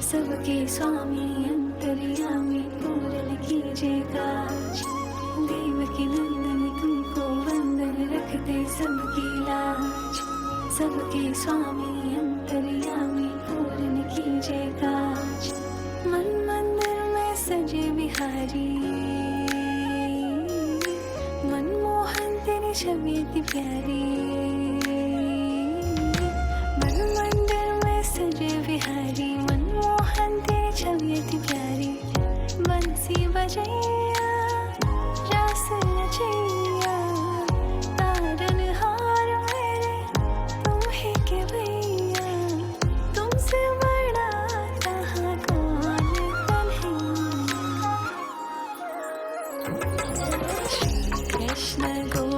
सबके स्वामी अंतर्यामी पूरन कीजिए काज। देवकी नंदन तुमको वंदन रखते सबकी लाज। सबके स्वामी अंतर्यामी पूरन कीजिए काज। मन मंदिर में सजे बिहारी, मनमोहन तेरी छवि अति प्यारी। मन मंदिर में सजे बिहारी, मनमोहन तेरी छवि अति प्यारी। बंसी बजैया रास रचैया, तारनहार मेरे तुम ही के भैया। तुमसे बड़ा कहाँ कौन कन्हैया। श्री कृष्ण गो